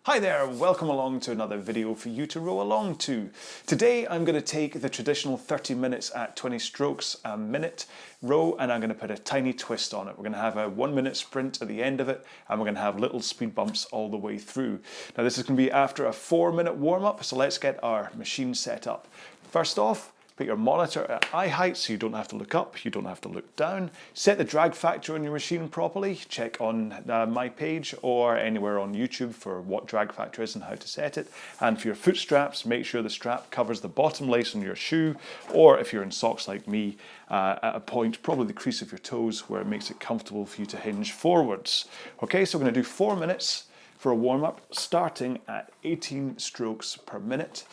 Hi there, welcome along to another video for you to row along to. Today I'm going to take the traditional 30 minutes at 20 strokes a minute row and I'm going to put a tiny twist on it. We're going to have a 1 minute sprint at the end of it and we're going to have little speed bumps all the way through. Now this is going to be after a 4-minute warm up, so let's get our machine set up. First off, put your monitor at eye height so you don't have to look up, you don't have to look down. Set the drag factor on your machine properly. Check on my page or anywhere on YouTube for what drag factor is and how to set it. And for your foot straps, make sure the strap covers the bottom lace on your shoe, or if you're in socks like me, at a point, probably the crease of your toes, where it makes it comfortable for you to hinge forwards. Okay, so we're going to do 4 minutes for a warm-up, starting at 18 strokes per minute.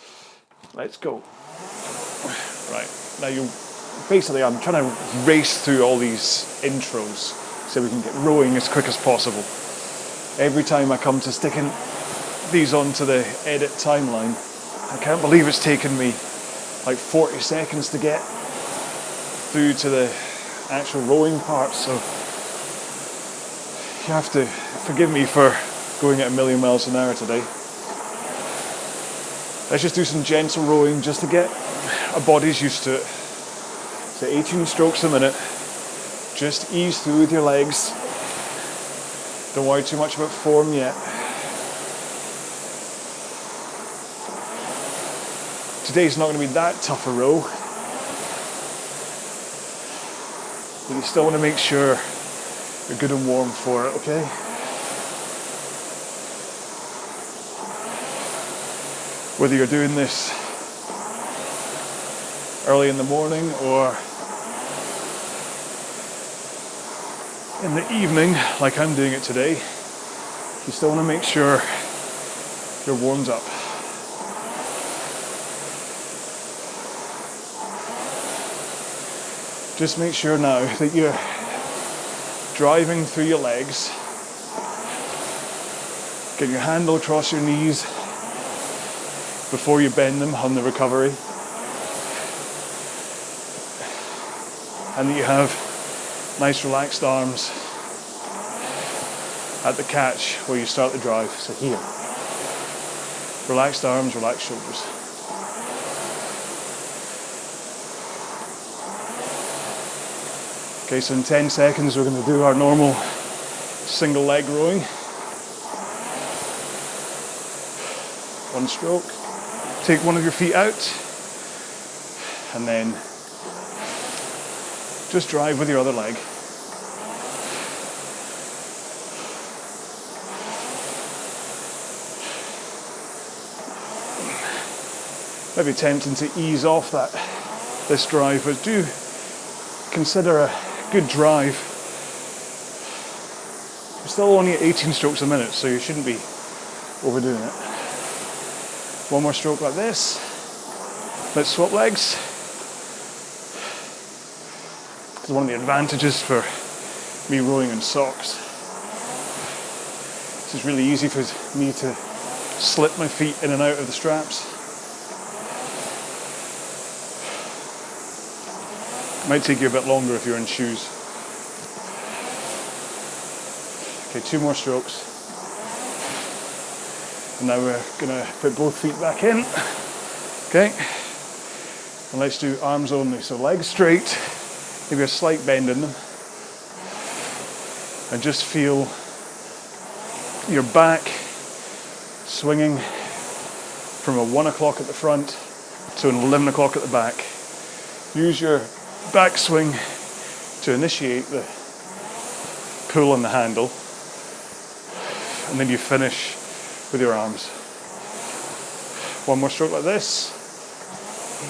Let's go. Right, now I'm trying to race through all these intros so we can get rowing as quick as possible. Every time I come to sticking these onto the edit timeline, I can't believe it's taken me like 40 seconds to get through to the actual rowing part, so you have to forgive me for going at 1,000,000 miles an hour today. Let's just do some gentle rowing just to get our body's used to it. So 18 strokes a minute. Just ease through with your legs. Don't worry too much about form yet. Today's not going to be that tough a row, but you still want to make sure you're good and warm for it, okay? Whether you're doing this early in the morning or in the evening, like I'm doing it today, you still want to make sure you're warmed up. Just make sure now that you're driving through your legs, get your handle across your knees before you bend them on the recovery. And that you have nice relaxed arms at the catch where you start the drive. So here, relaxed arms, relaxed shoulders. Okay, so in 10 seconds we're going to do our normal single leg rowing. 1 stroke. Take one of your feet out and then just drive with your other leg. Maybe tempting to ease off this drive, but do consider a good drive. You're still only at 18 strokes a minute, so you shouldn't be overdoing it. 1 more stroke like this. Let's swap legs. It's one of the advantages for me rowing in socks. It's just really easy for me to slip my feet in and out of the straps. It might take you a bit longer if you're in shoes. Okay, 2 more strokes. And now we're gonna put both feet back in. Okay. And let's do arms only. So legs straight. Maybe a slight bend in them, and just feel your back swinging from a 1 o'clock at the front to an 11 o'clock at the back. Use your back swing to initiate the pull on the handle, and then you finish with your arms. 1 more stroke like this,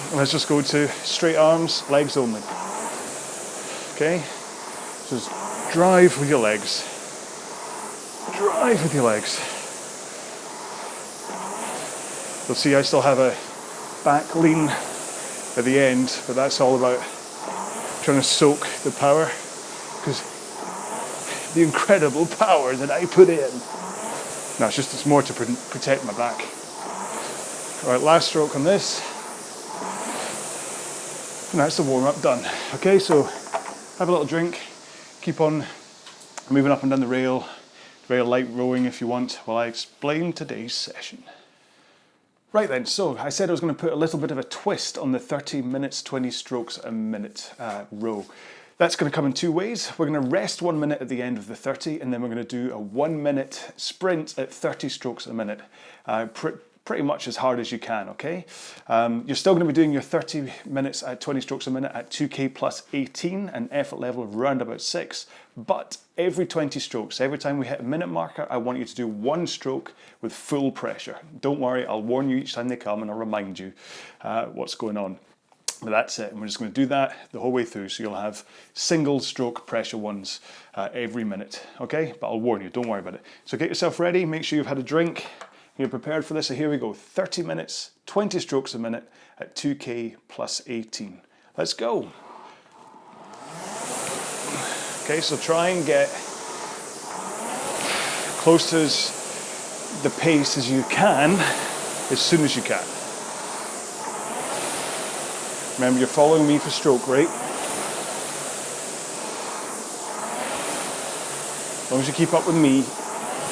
and let's just go to straight arms, legs only. Okay, just drive with your legs. Drive with your legs. You'll see I still have a back lean at the end, but that's all about trying to soak the power, because the incredible power that I put in. No, it's more to protect my back. All right, last stroke on this. And that's the warm-up done. Okay, so have a little drink, keep on moving up and down the rail, very light rowing if you want, while I explain today's session. Right then, so I said I was going to put a little bit of a twist on the 30 minutes, 20 strokes a minute row. That's going to come in two ways. We're going to rest 1 minute at the end of the 30, and then we're going to do a 1 minute sprint at 30 strokes a minute. Pretty much as hard as you can, okay? You're still going to be doing your 30 minutes at 20 strokes a minute at 2K plus 18, an effort level of around about 6, but every 20 strokes, every time we hit a minute marker, I want you to do one stroke with full pressure. Don't worry, I'll warn you each time they come and I'll remind you what's going on. But that's it, and we're just going to do that the whole way through, so you'll have single stroke pressure ones every minute, okay? But I'll warn you, don't worry about it. So get yourself ready, make sure you've had a drink, you're prepared for this, so here we go. 30 minutes, 20 strokes a minute at 2K plus 18. Let's go. Okay, so try and get close to the pace as you can, as soon as you can. Remember, you're following me for stroke rate. As long as you keep up with me,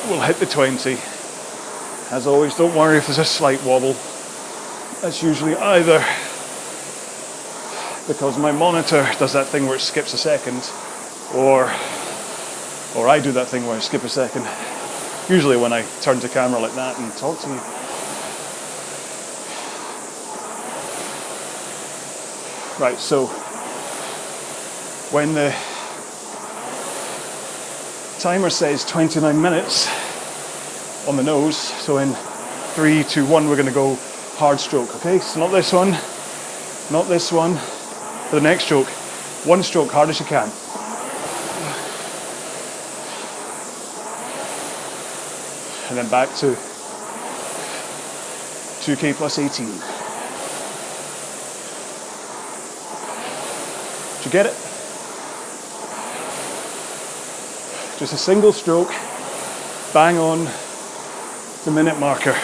we'll hit the 20. As always, don't worry if there's a slight wobble. That's usually either because my monitor does that thing where it skips a second, or I do that thing where I skip a second. Usually when I turn to camera like that and talk to you. Right, so when the timer says 29 minutes on the nose, so in 3, 2, 1, we're going to go hard stroke, okay? So not this one, not this one, for the next stroke. One stroke, hard as you can. And then back to 2K plus 18. Did you get it? Just a single stroke, bang on the minute marker.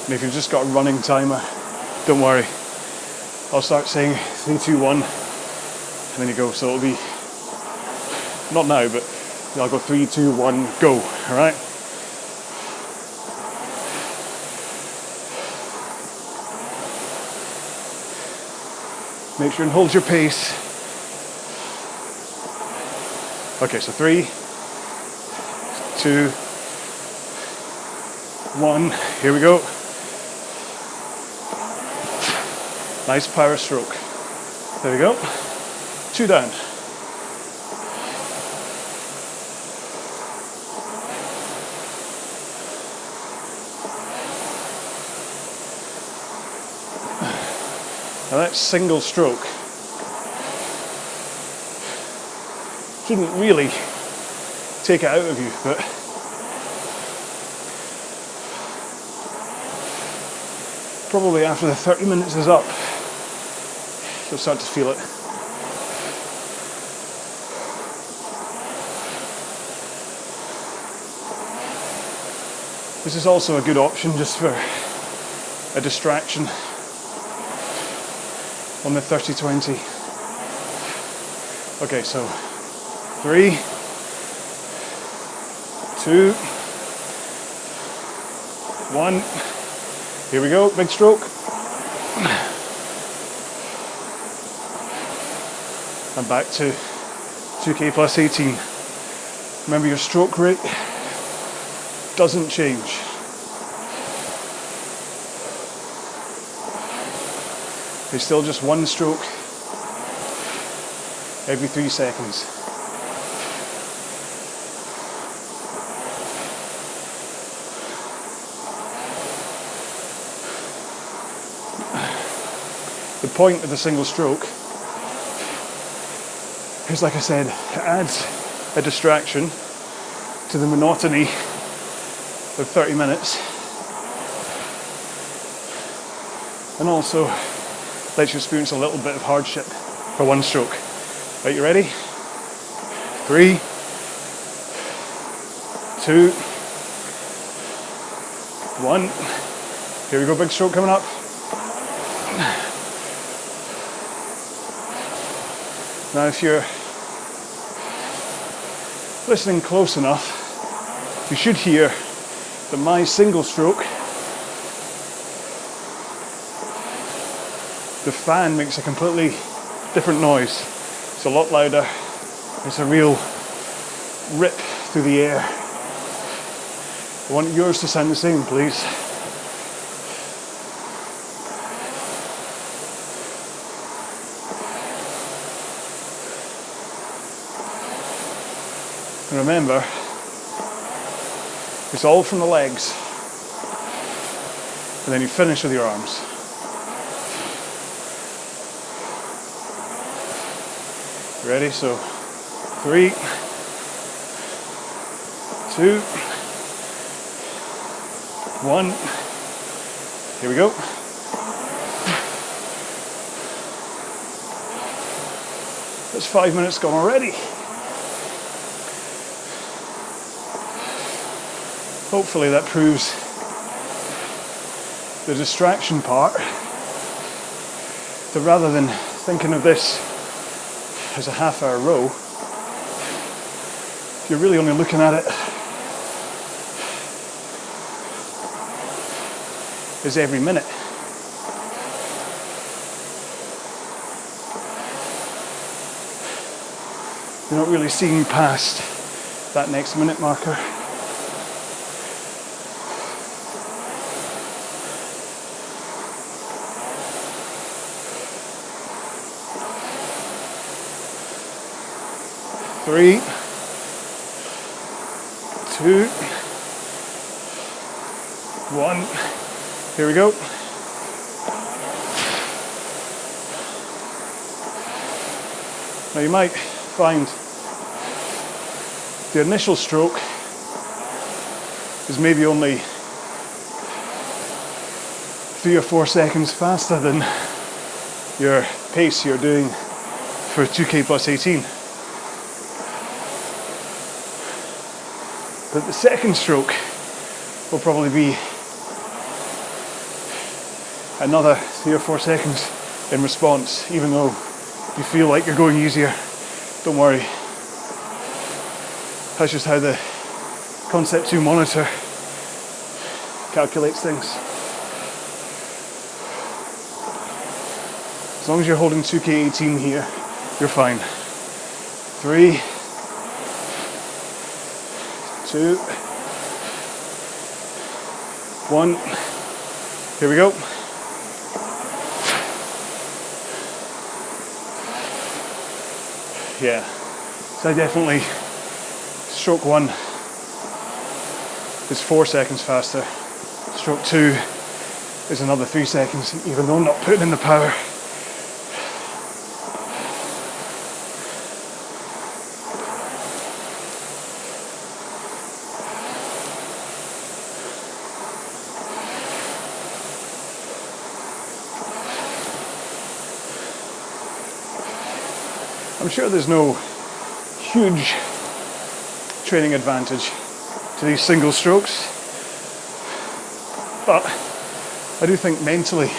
And if you've just got a running timer, don't worry. I'll start saying 3, 2, 1, and then you go. So it'll be, not now, but I'll go 3, 2, 1, go, all right? Make sure and hold your pace. Okay, so 3, 2, 1, here we go. Nice power stroke. There we go. 2 down. Now that single stroke shouldn't really take it out of you, but probably after the 30 minutes is up, you'll start to feel it. This is also a good option just for a distraction on the 30-20. Okay, so 3, 2, 1. Here we go, big stroke. And back to 2K plus 18. Remember, your stroke rate doesn't change. It's still just one stroke every 3 seconds. The point of the single stroke is, like I said, it adds a distraction to the monotony of 30 minutes, and also lets you experience a little bit of hardship for one stroke. Right, you ready? 3, 2, 1. Here we go, big stroke coming up. Now if you're listening close enough, you should hear that my single stroke, the fan makes a completely different noise. It's a lot louder. It's a real rip through the air. I want yours to sound the same, please. And remember, it's all from the legs. And then you finish with your arms. Ready? So 3, 2, 1. Here we go. That's 5 minutes gone already. Hopefully that proves the distraction part, that rather than thinking of this as a half-hour row, you're really only looking at it as every minute. You're not really seeing past that next minute marker. Three, 2, 1. Here we go. Now you might find the initial stroke is maybe only 3 or 4 seconds faster than your pace you're doing for 2K plus 18. But the second stroke will probably be another 3 or 4 seconds in response, even though you feel like you're going easier. Don't worry. That's just how the Concept 2 monitor calculates things. As long as you're holding 2K18 here, you're fine. 3, 2, 1. Here we go. Yeah, so definitely stroke 1 is 4 seconds faster. Stroke 2 is another 3 seconds, even though I'm not putting in the power. I'm sure there's no huge training advantage to these single strokes, but I do think mentally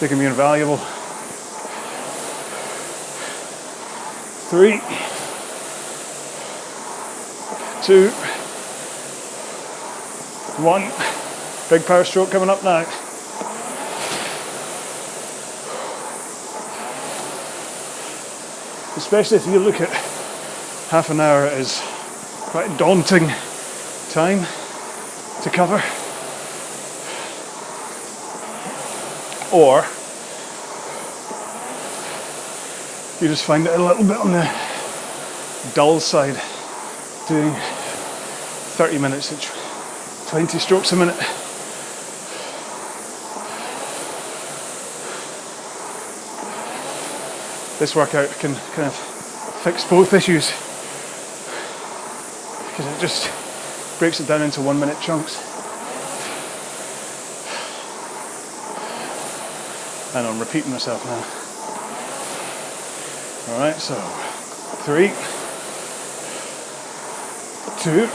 they can be invaluable. 3, 2, 1. Big power stroke coming up now. Especially if you look at half an hour as quite a daunting time to cover. Or you just find it a little bit on the dull side, doing 30 minutes at 20 strokes a minute. This workout can kind of fix both issues because it just breaks it down into 1 minute chunks. And I'm repeating myself now. Alright, so 3, 2,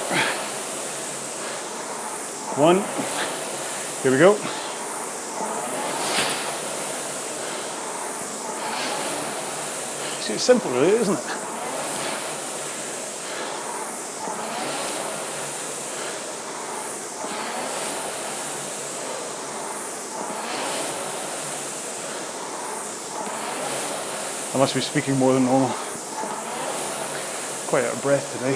1. Here we go. Actually, it's simple really, isn't it? I must be speaking more than normal. Quite out of breath today.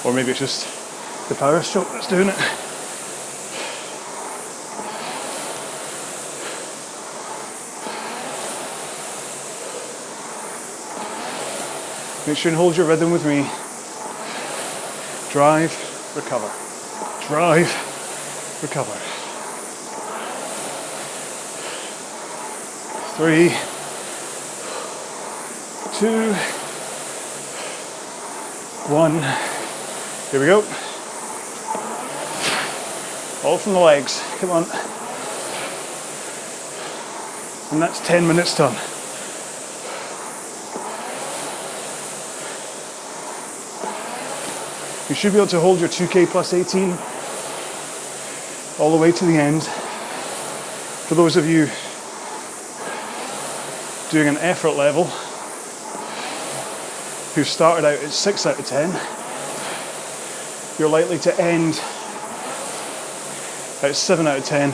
Or maybe it's just the power stroke that's doing it. Make sure and hold your rhythm with me. Drive, recover. Drive, recover. 3, 2, 1. Here we go. All from the legs. Come on. And that's 10 minutes done. You should be able to hold your 2K plus 18 all the way to the end. For those of you doing an effort level who started out at 6 out of 10, you're likely to end at 7 out of 10,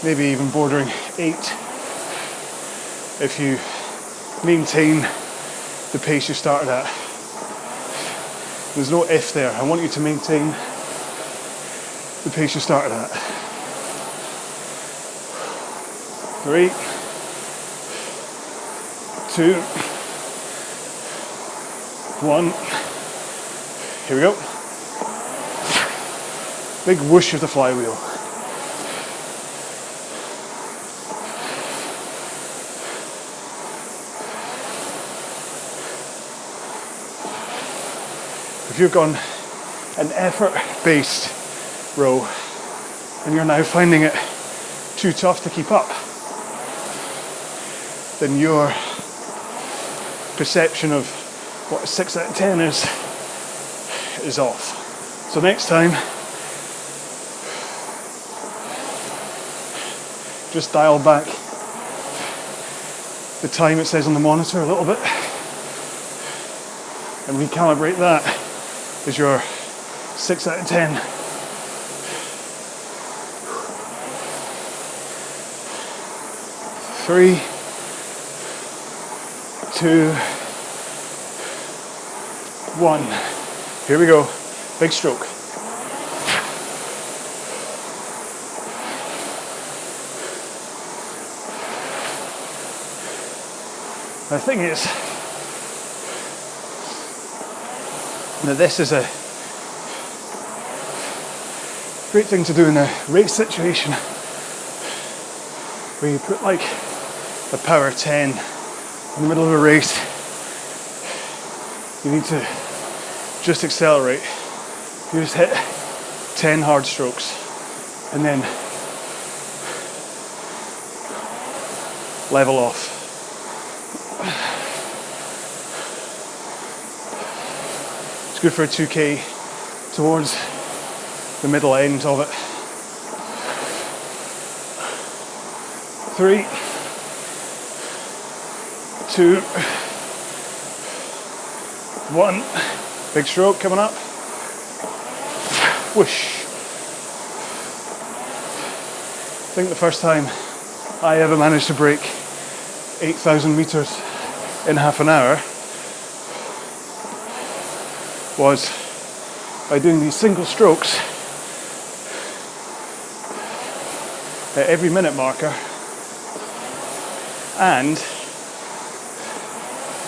maybe even bordering 8 if you maintain the pace you started at. There's no if there. I want you to maintain the pace you started at. 3, 2, 1. Here we go. Big whoosh of the flywheel. If you've gone an effort-based row and you're now finding it too tough to keep up, then your perception of what a 6 out of 10 is off. So next time, just dial back the time it says on the monitor a little bit and recalibrate that as your 6 out of 10. Three, 2, 1. Here we go. Big stroke. The thing is that this is a great thing to do in a race situation where you put like a power 10 in the middle of a race. You need to just accelerate. You just hit 10 hard strokes and then level off. It's good for a 2K towards the middle end of it. 3, 2, 1. Big stroke coming up. Whoosh. I think the first time I ever managed to break 8,000 meters in half an hour was by doing these single strokes at every minute marker, and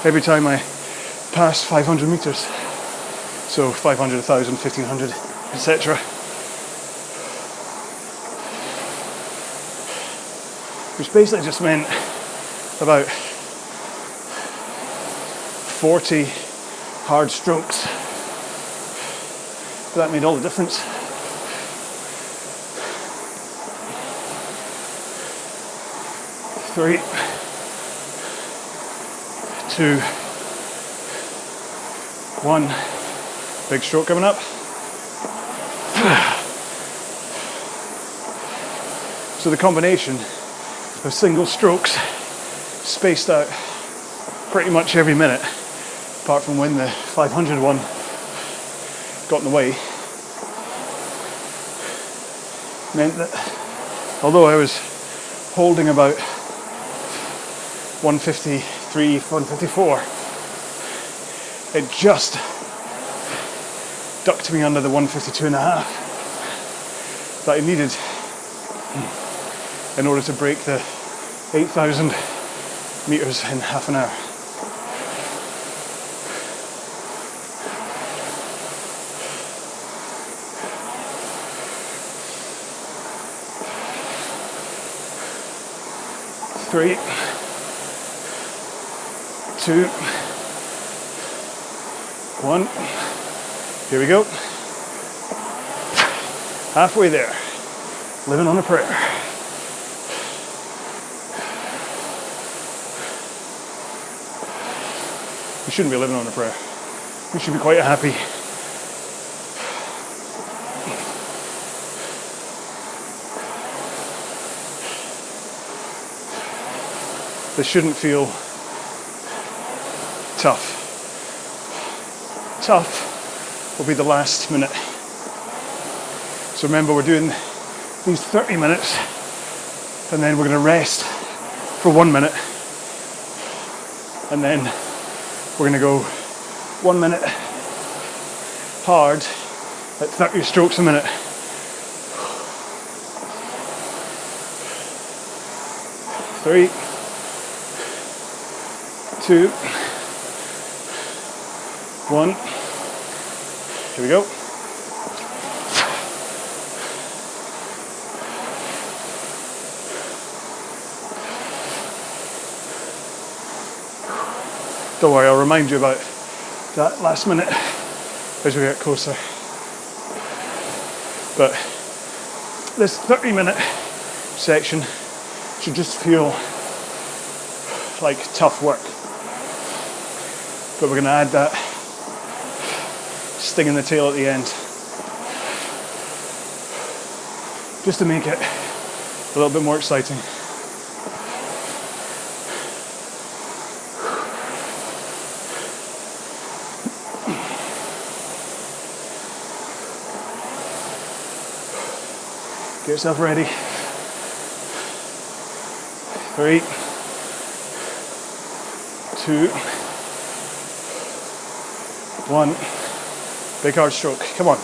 every time I passed 500 meters. So 500, 1,000, 1,500, etc. Which basically just meant about 40 hard strokes. That made all the difference. Three, 2, 1. Big stroke coming up. So So the combination of single strokes spaced out pretty much every minute, apart from when the 500 one got in the way, meant that although I was holding about 153, 154, it just ducked me under the 152.5 that I needed in order to break the 8,000 meters in half an hour. Three, two, one. Here we go. Halfway there. Living on a prayer. You shouldn't be living on a prayer. You should be quite happy. This shouldn't feel tough. Tough will be the last minute. So remember, we're doing these 30 minutes and then we're going to rest for 1 minute and then we're going to go 1 minute hard at 30 strokes a minute. Three, two, one. Here we go. Don't worry, I'll remind you about that last minute as we get closer. But this 30-minute section should just feel like tough work. But we're going to add that sting in the tail at the end, just to make it a little bit more exciting. Get yourself ready. 3, 2, 1. Big hard stroke. Come on.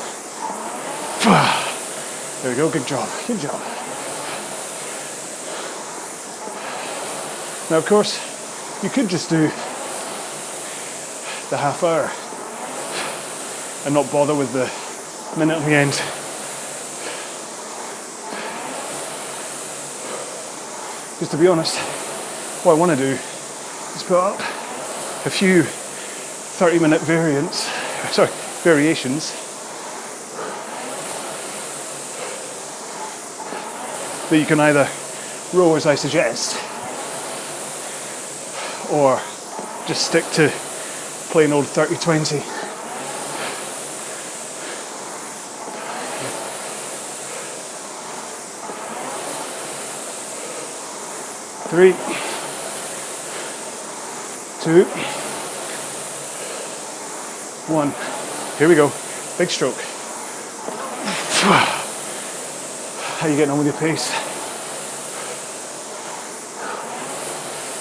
There we go. Good job. Good job. Now, of course, you could just do the half hour and not bother with the minute on the end. Because to be honest, what I want to do is put up a few 30-minute variations that you can either row as I suggest or just stick to plain old 30-20. Three, 2, 1. Here we go. Big stroke. How are you getting on with your pace?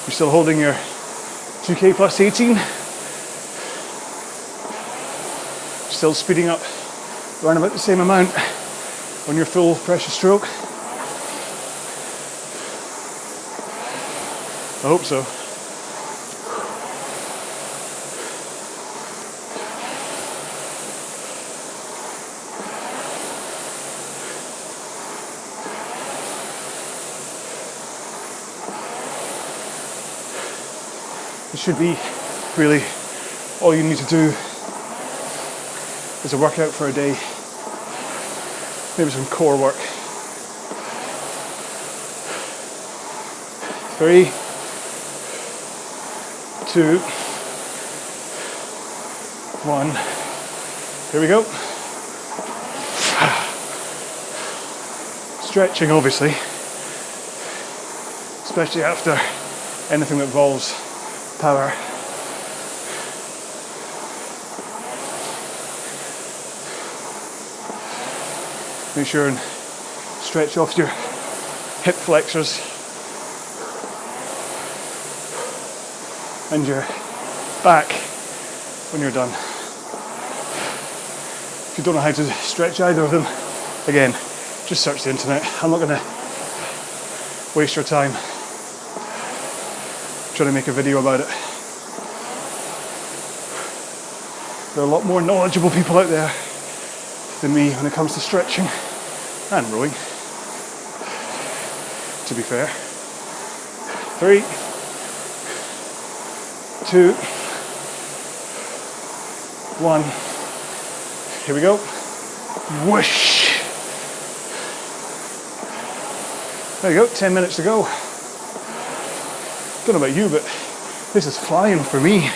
You're still holding your 2K plus 18? Still speeding up around about the same amount on your full pressure stroke? I hope so. It should be really all you need to do is a workout for a day. Maybe some core work. 3, 2, 1. Here we go. Stretching, obviously, especially after anything that involves power. Make sure and stretch off your hip flexors and your back when you're done. If you don't know how to stretch either of them, again, just search the internet. I'm not going to waste your time trying to make a video about it. There are a lot more knowledgeable people out there than me when it comes to stretching and rowing, to be fair. 3, 2, 1. Here we go. Whoosh. There you go, 10 minutes to go. Don't know about you, but this is flying for me.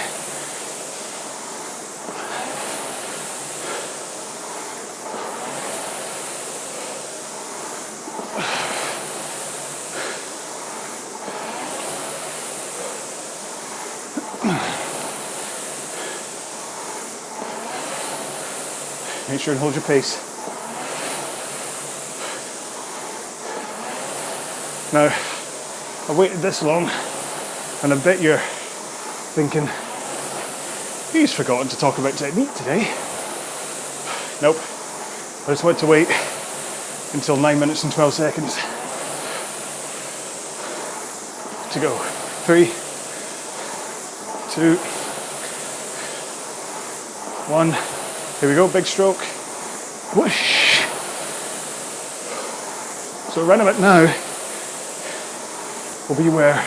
Make sure and hold your pace. Now, I've waited this long, and I bet you're thinking, he's forgotten to talk about technique today. Nope, I just want to wait until 9 minutes and 12 seconds to go. 3, 2, 1. Here we go, big stroke. Whoosh. So around about now will be where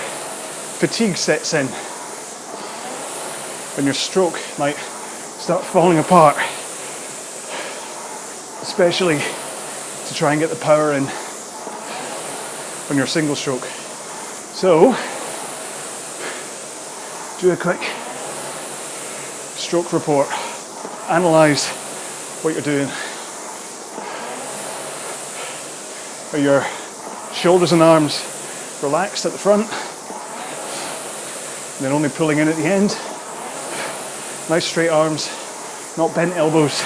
fatigue sets in, when your stroke might start falling apart, especially to try and get the power in on your single stroke. So do a quick stroke report. Analyze what you're doing. Are your shoulders and arms relaxed at the front, and then only pulling in at the end? Nice straight arms, not bent elbows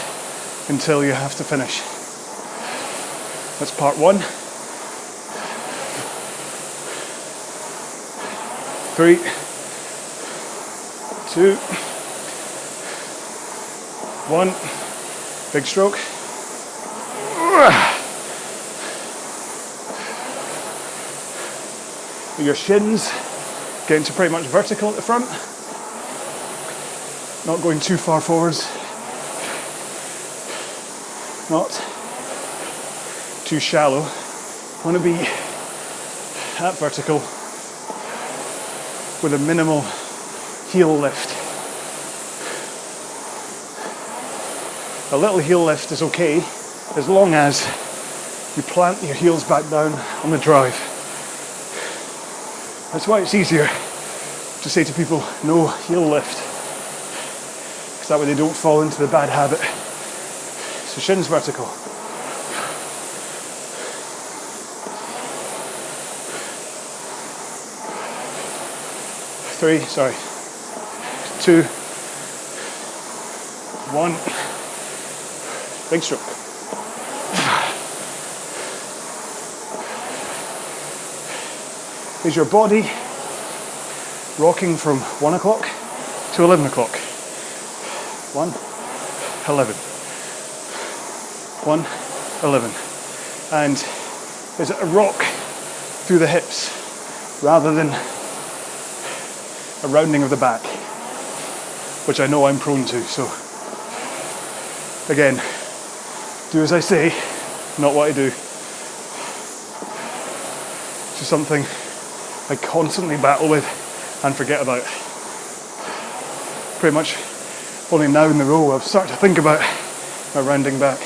until you have to finish. That's part 1. 3, 2, 1, big stroke. Your shins getting to pretty much vertical at the front, not going too far forwards, not too shallow. Want to be at vertical with a minimal heel lift. A little heel lift is okay as long as you plant your heels back down on the drive. That's why it's easier to say to people, no heel lift, because that way they don't fall into the bad habit. So shins vertical. 3, 2, 1. Big stroke. Is your body rocking from 1 o'clock to 11 o'clock? 1, 11. 1, 11. And is it a rock through the hips rather than a rounding of the back, which I know I'm prone to? So again, do as I say, not what I do. It's just something I constantly battle with and forget about. Pretty much only now in the row I've started to think about my rounding back.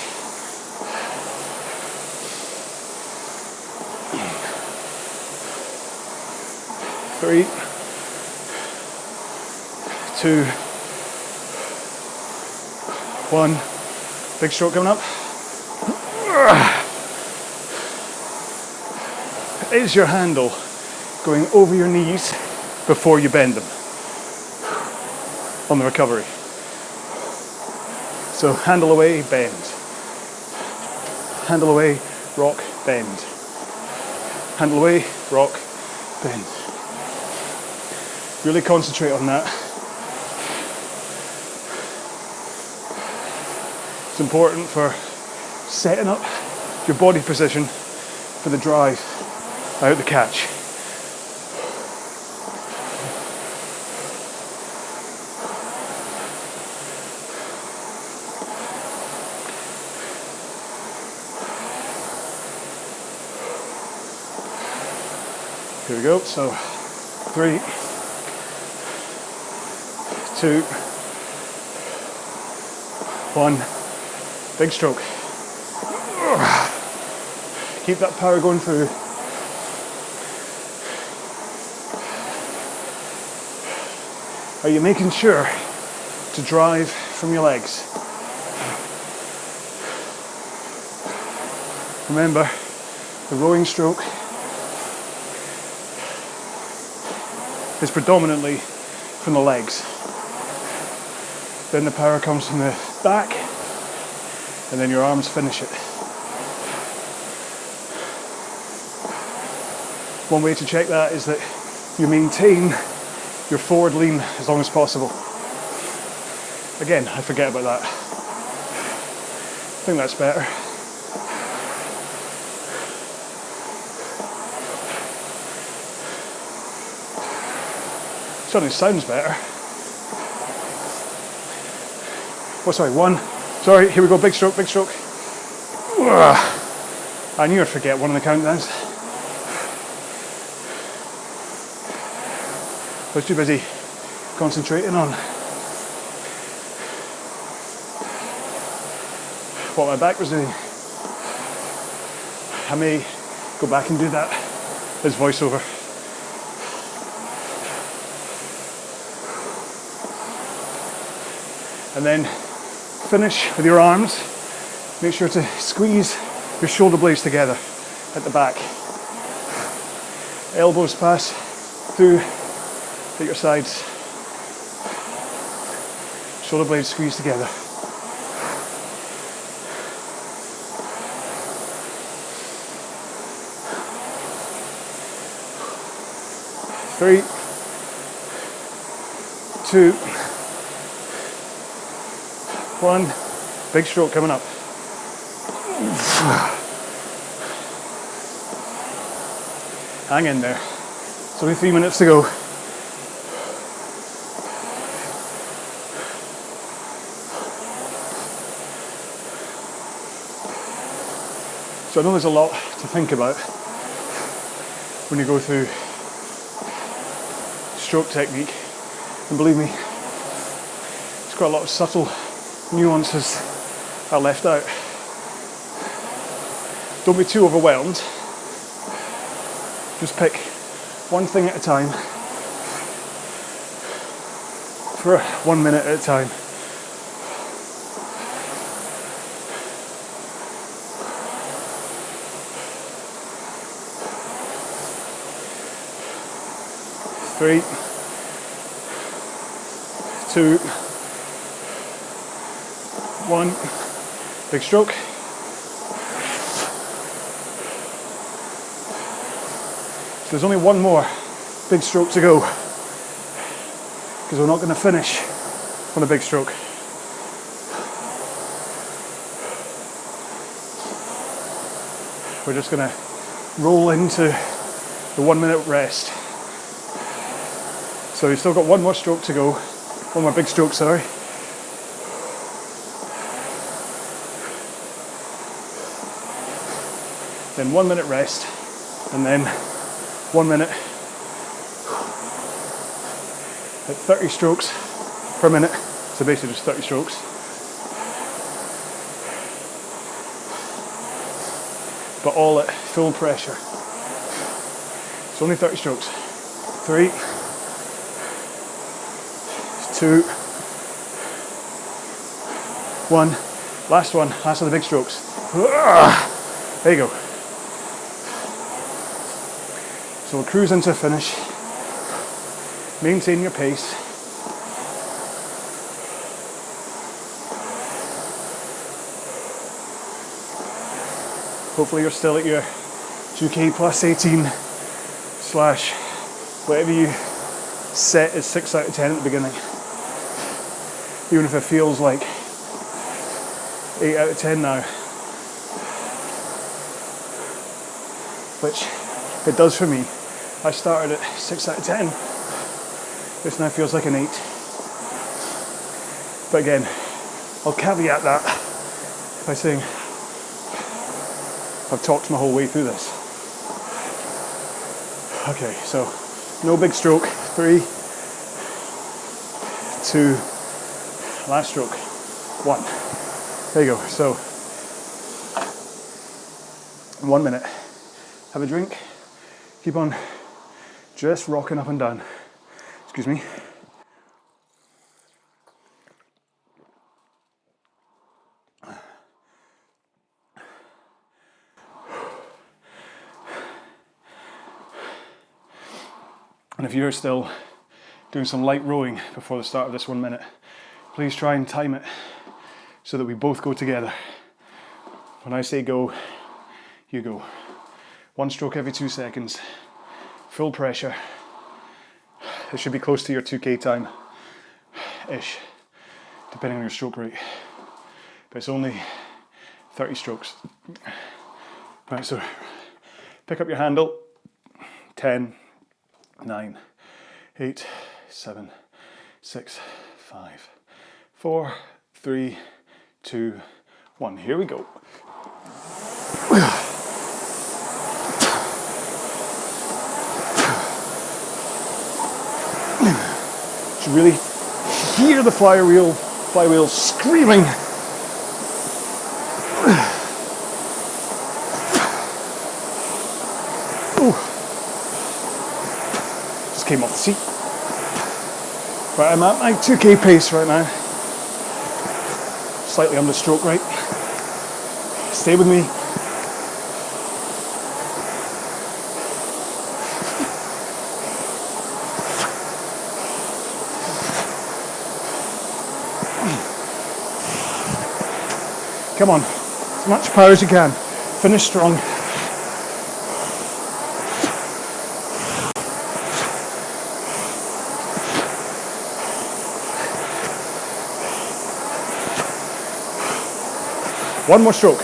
Three, 2, 1. Big stroke coming up. Is your handle going over your knees before you bend them on the recovery. So handle away, bend. Handle away, rock, bend. Handle away, rock, bend. Really concentrate on that. It's important for setting up your body position for the drive out the catch. Here we go. So 3, 2, 1. Big stroke. Keep that power going through. Are you making sure to drive from your legs? Remember, the rowing stroke is predominantly from the legs. Then the power comes from the back, and then your arms finish it. One way to check that is that you maintain your forward lean as long as possible. Again, I forget about that. I think that's better. Certainly sounds better. Oh, sorry, 1. Sorry, here we go, big stroke, big stroke. I knew I'd forget one of the countdowns. I was too busy concentrating on what my back was doing. I may go back and do that as voiceover. And then finish with your arms. Make sure to squeeze your shoulder blades together at the back. Elbows pass through at your sides. Shoulder blades squeeze together. Three, 2, 1. Big stroke coming up. Hang in there. It's only 3 minutes to go. So I know there's a lot to think about when you go through stroke technique, and believe me, there's quite a lot of subtle nuances are left out. Don't be too overwhelmed. Just pick one thing at a time for 1 minute at a time. Three, 2, 1. Big stroke. So there's only one more big stroke to go, because we're not going to finish on a big stroke. We're just going to roll into the 1 minute rest. So you've still got one more stroke to go, one more big stroke, sorry. Then 1 minute rest, and then 1 minute at 30 strokes per minute. So basically just 30 strokes. But all at full pressure. It's only 30 strokes. 3, 2, 1. Last one, last of the big strokes. There you go. So So we'll cruise into a finish. Maintain your pace. Hopefully you're still at your 2K plus 18 slash whatever you set as 6 out of 10 at the beginning. Even if it feels like 8 out of 10 now. Which it does for me. I started at 6 out of 10. This now feels like an 8. But again, I'll caveat that by saying I've talked my whole way through this. Okay, so no big stroke. 3, 2, last stroke. 1. There you go. So, 1 minute. Have a drink. Keep on just rocking up and down. Excuse me. And if you're still doing some light rowing before the start of this 1 minute, please try and time it so that we both go together. When I say go, you go. 1 stroke every 2 seconds. Full pressure. It should be close to your 2K time-ish, depending on your stroke rate. But it's only 30 strokes. Right, so pick up your handle. 10, 9, 8, 7, 6, 5, 4, 3, 2, 1. Here we go. You really hear the flywheel screaming. Ooh. Just came off the seat. Right, I'm at my 2K pace right now. Slightly under stroke rate. Stay with me. Come on, as much power as you can. Finish strong. One more stroke.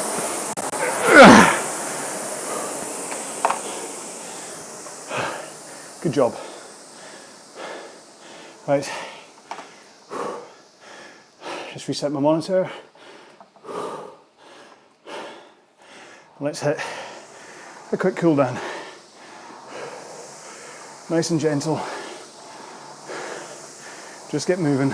Good job. Right. Just reset my monitor. Let's hit a quick cool down. Nice and gentle. Just get moving.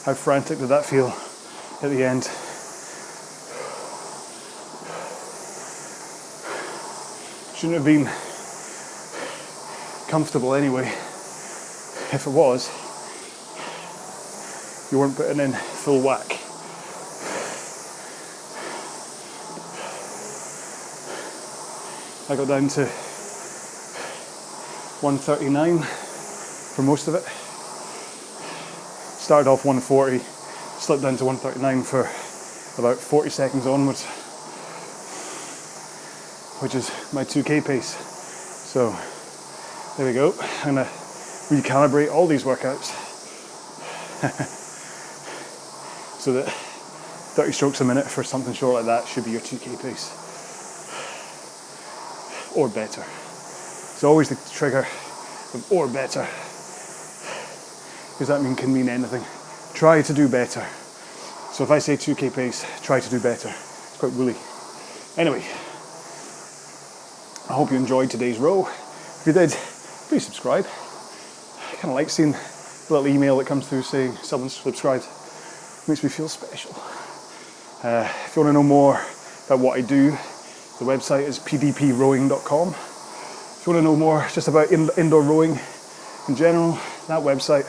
How frantic did that feel at the end? Shouldn't have been comfortable anyway. If it was, you weren't putting in full whack. I got down to 139 for most of it. Started off 140, slipped down to 139 for about 40 seconds onwards, which is my 2K pace. So there we go. I'm gonna recalibrate all these workouts so that 30 strokes a minute for something short like that should be your 2K pace. Or better. It's always the trigger of or better, because that can mean anything. Try to do better. So if I say 2K pace, try to do better. It's quite woolly. Anyway, I hope you enjoyed today's row. If you did, please subscribe. I kind of like seeing the little email that comes through saying someone's subscribed. It makes me feel special. If you want to know more about what I do, the website is pdprowing.com. If you want to know more just about indoor rowing, in general, that website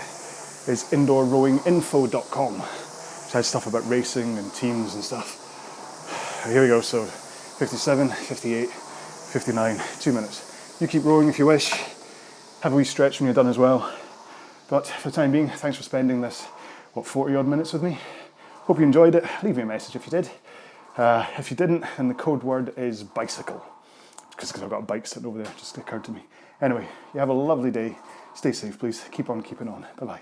is indoorrowinginfo.com, which has stuff about racing and teams and stuff. Here we go, so 57, 58, 59, 2 minutes. You keep rowing if you wish. Have a wee stretch when you're done as well. But for the time being, thanks for spending this, 40 odd minutes with me. Hope you enjoyed it. Leave me a message if you did. If you didn't, then the code word is bicycle. Because I've got a bike sitting over there, just occurred to me. Anyway, you have a lovely day. Stay safe, please. Keep on keeping on. Bye-bye.